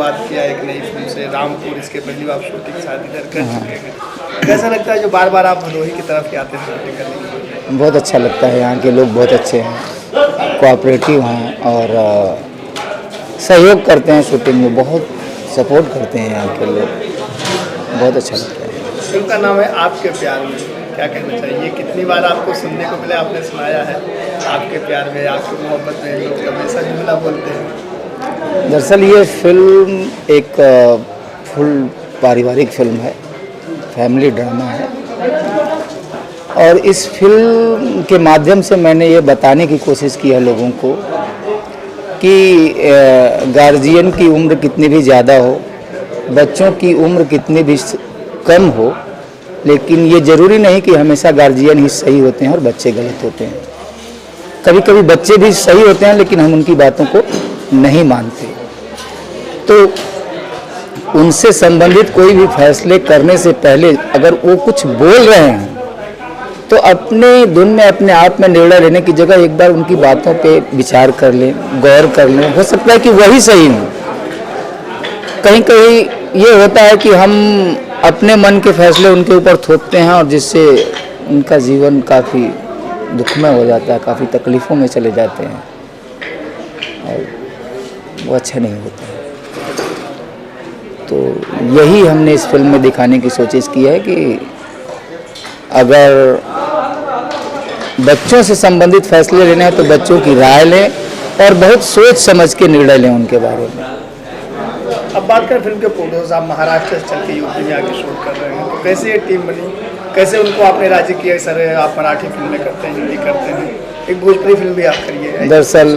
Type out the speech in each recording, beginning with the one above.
शुरुआत किया एक नई फिल्म से रामपुर, इसके पहले भी आप शूटिंग शायद इधर कर चुके हैं। कैसा लगता है जो बार बार आप भदोही की तरफ ही आते हैं शूटिंग करने के लिए? बहुत अच्छा लगता है। यहाँ के लोग बहुत अच्छे हैं, कोऑपरेटिव हैं और सहयोग करते हैं शूटिंग में, बहुत सपोर्ट करते हैं यहाँ के लोग, बहुत अच्छा लगता है। फिल्म का नाम है आपके प्यार में, क्या कहना चाहिए? कितनी बार आपको सुनने को मिला, आपने सुनाया है आपके प्यार में, आपकी मोहब्बत में लोग हमेशा जुमला बोलते हैं। दरअसल ये फिल्म एक फुल पारिवारिक फिल्म है, फैमिली ड्रामा है और इस फिल्म के माध्यम से मैंने ये बताने की कोशिश की है लोगों को कि गार्जियन की उम्र कितनी भी ज़्यादा हो, बच्चों की उम्र कितनी भी कम हो, लेकिन ये ज़रूरी नहीं कि हमेशा गार्जियन ही सही होते हैं और बच्चे गलत होते हैं। कभी कभी बच्चे भी सही होते हैं लेकिन हम उनकी बातों को नहीं मानते। तो उनसे संबंधित कोई भी फैसले करने से पहले अगर वो कुछ बोल रहे हैं तो अपने धुन में अपने आप में निर्णय लेने की जगह एक बार उनकी बातों पे विचार कर लें, गौर कर लें। हो सकता है कि वही सही हो। कहीं कहीं ये होता है कि हम अपने मन के फैसले उनके ऊपर थोपते हैं और जिससे उनका जीवन काफ़ी दुखमय हो जाता है, काफ़ी तकलीफ़ों में चले जाते हैं और वो अच्छा नहीं होता है। तो यही हमने इस फिल्म में दिखाने की कोशिश की है कि अगर बच्चों से संबंधित फैसले लेने हैं तो बच्चों की राय लें और बहुत सोच समझ के निर्णय लें उनके बारे में। अब बात करें फिल्म के प्रोड्यूसर, आप महाराष्ट्र से चल के यूपी में आके शूट कर रहे हैं, तो कैसे ये टीम बनी, कैसे उनको आपने राजी किया? सर आप मराठी फिल्में करते हैं, हिंदी करते हैं, एक भोजपुरी फिल्म भी आप करिए। दरअसल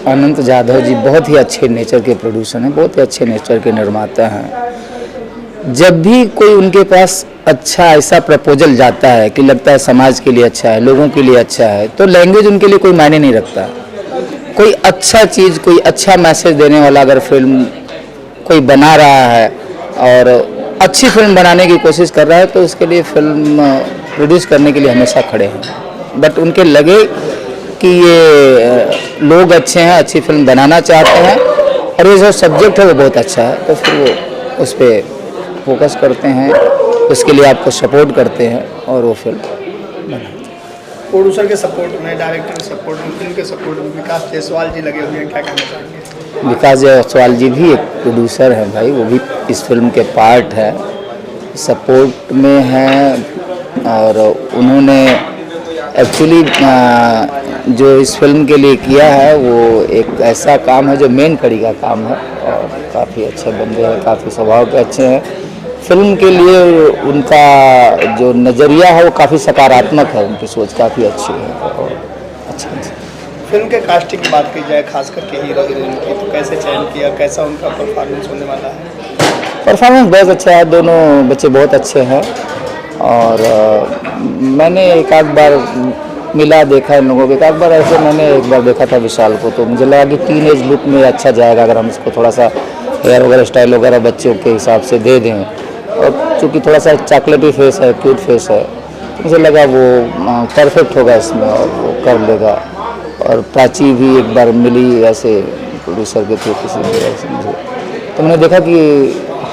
अनंत जाधव जी बहुत ही अच्छे नेचर के प्रोड्यूसर हैं, बहुत ही अच्छे नेचर के निर्माता हैं। जब भी कोई उनके पास अच्छा ऐसा प्रपोजल जाता है कि लगता है समाज के लिए अच्छा है, लोगों के लिए अच्छा है, तो लैंग्वेज उनके लिए कोई मायने नहीं रखता। कोई अच्छा चीज़, कोई अच्छा मैसेज देने वाला अगर फिल्म कोई बना रहा है और अच्छी फिल्म बनाने की कोशिश कर रहा है तो उसके लिए फिल्म प्रोड्यूस करने के लिए हमेशा खड़े हैं। बट उनके लगे कि ये लोग अच्छे हैं, अच्छी फिल्म बनाना चाहते हैं और ये जो सब्जेक्ट है वो बहुत अच्छा है, तो फिर वो उस पर फोकस करते हैं, उसके लिए आपको सपोर्ट करते हैं और वो फिल्म बनाते हैं। प्रोड्यूसर के सपोर्ट में, डायरेक्टर के सपोर्ट में, फिल्म के सपोर्ट में विकास जायसवाल जी लगे हुए हैं, क्या कहना चाहेंगे? विकास जायसवाल जी भी एक प्रोड्यूसर हैं भाई, वो भी इस फिल्म के पार्ट है, सपोर्ट में हैं और उन्होंने एक्चुअली जो इस फिल्म के लिए किया है वो एक ऐसा काम है जो मेन कड़ी का काम है और काफ़ी अच्छे बंदे हैं, काफ़ी स्वभाव के अच्छे हैं। फिल्म के लिए उनका जो नज़रिया है वो काफ़ी सकारात्मक है, उनकी सोच काफ़ी अच्छी है और अच्छा है। फिल्म के कास्टिंग की बात की जाए, खास करके हीरो हीरोइन की, तो कैसे चयन किया, कैसा उनका परफॉर्मेंस होने वाला है? परफॉर्मेंस बहुत अच्छा है, दोनों बच्चे बहुत अच्छे हैं और मैंने एक आध बार मिला देखा इन लोगों को, एक आध बार ऐसे मैंने एक बार देखा था विशाल को, तो मुझे लगा कि टीनेज लुक में अच्छा जाएगा अगर हम इसको थोड़ा सा हेयर वगैरह स्टाइल वगैरह बच्चों के हिसाब से दे दें और चूँकि थोड़ा सा चॉकलेटी फेस है, क्यूट फेस है, तो मुझे लगा वो परफेक्ट होगा इसमें और वो कर लेगा। और प्राची भी एक बार मिली ऐसे प्रोड्यूसर के थ्रू किसी वजह से मुझे, तो मैंने देखा कि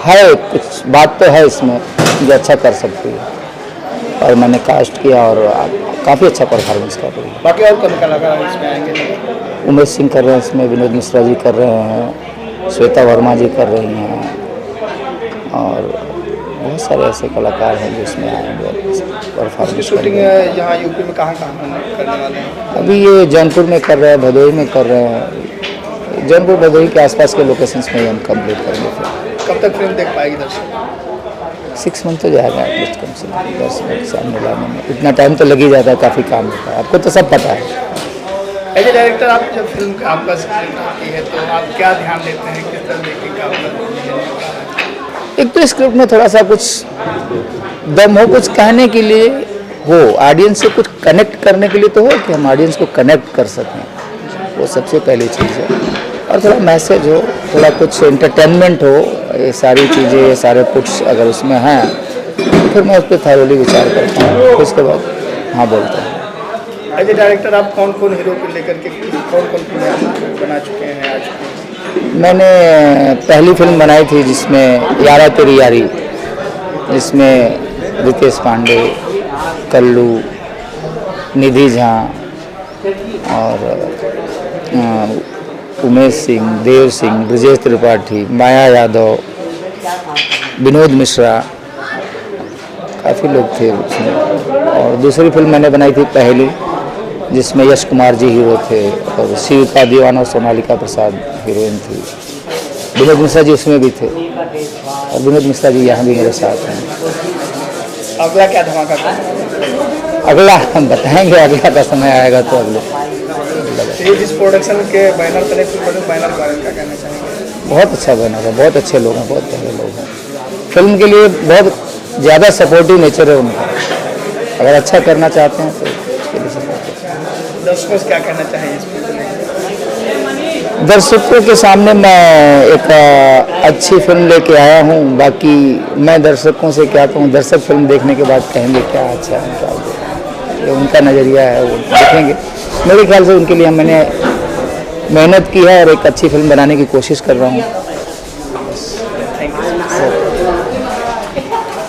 है कुछ बात तो है इसमें जो अच्छा कर सकती है और मैंने कास्ट किया और काफ़ी अच्छा परफॉर्मेंस कर रही है। बाकी और कौन कलाकार इसमें आएंगे? उमेश सिंह कर रहे हैं इसमें, विनोद मिश्रा जी कर रहे हैं, श्वेता वर्मा जी कर रही हैं और बहुत सारे ऐसे कलाकार हैं जो इसमें आएंगे परफॉर्मेंस। शूटिंग यहाँ यूपी में कहाँ करने वाले हैं? अभी ये जौनपुर में कर रहे हैं, भदोही में कर रहे हैं, जौनपुर भदोही के आसपास के लोकेशंस में हम कंप्लीट करेंगे। फिर कब तक फिल्म देख पाएगी दर्शक? 6 मंथ तो जाएगा एटलीस्ट, कम से कम 10 मिनट सामने लाने में इतना टाइम तो लग ही जाता है, काफ़ी काम होता है, आपको तो सब पता है। एज ए डायरेक्टर, आप जब फिल्म आपका स्क्रिप्ट आती है तो आप क्या ध्यान देते हैं, किस तरह देखें का एक तो स्क्रिप्ट में थोड़ा सा कुछ दम हो, कुछ कहने के लिए हो, ऑडियंस से कुछ कनेक्ट करने के लिए तो हो कि हम ऑडियंस को कनेक्ट कर सकें, वो सबसे पहली चीज़ है। और थोड़ा मैसेज हो, थोड़ा कुछ एंटरटेनमेंट हो, ये सारी चीज़ें, ये सारे पुट्स अगर उसमें हैं तो फिर मैं उस पर थॉरोली विचार करता हूँ, फिर उसके बाद हाँ बोलता हूँ। एज ए डायरेक्टर, आप कौन कौन हीरो को लेकर के कौन कौन फिल्में बना चुके हैं आज? मैंने पहली फिल्म बनाई थी जिसमें यारा तेरी यारी, जिसमें रितेश पांडे, कल्लू, निधि झा और उमेश सिंह, देव सिंह, ब्रजेश त्रिपाठी, माया यादव, विनोद मिश्रा, काफ़ी लोग थे उसमें। और दूसरी फिल्म मैंने बनाई थी पहली, जिसमें यश कुमार जी हीरो थे और शिवता दीवान और सोनालिका प्रसाद हीरोइन थी। विनोद मिश्रा जी उसमें भी थे और विनोद मिश्रा जी यहाँ भी मेरे साथ हैं। अगला क्या धमाका करेंगे? अगला हम बताएंगे, अगला का समय आएगा तो अगले। ये जिस प्रोडक्शन के बैनर तले बैनर के बारे में क्या कहना चाहेंगे? बहुत अच्छा बैनर है, बहुत अच्छे लोग हैं, बहुत प्यारे लोग हैं। फिल्म के लिए बहुत ज़्यादा सपोर्टिव नेचर है उनका। अगर अच्छा करना चाहते हैं तो उसके लिए सपोर्ट। दर्शकों से क्या कहना चाहिए इस फिल्म में? दर्शकों के सामने मैं एक अच्छी फिल्म लेके आया हूँ। बाकी मैं दर्शकों से क्या कहूँ, दर्शक फिल्म देखने के बाद कहेंगे क्या अच्छा है, क्या बुरा। ये उनका नज़रिया है, वो देखेंगे। मेरे ख्याल से उनके लिए मैंने मेहनत की है और एक अच्छी फिल्म बनाने की कोशिश कर रहा हूँ।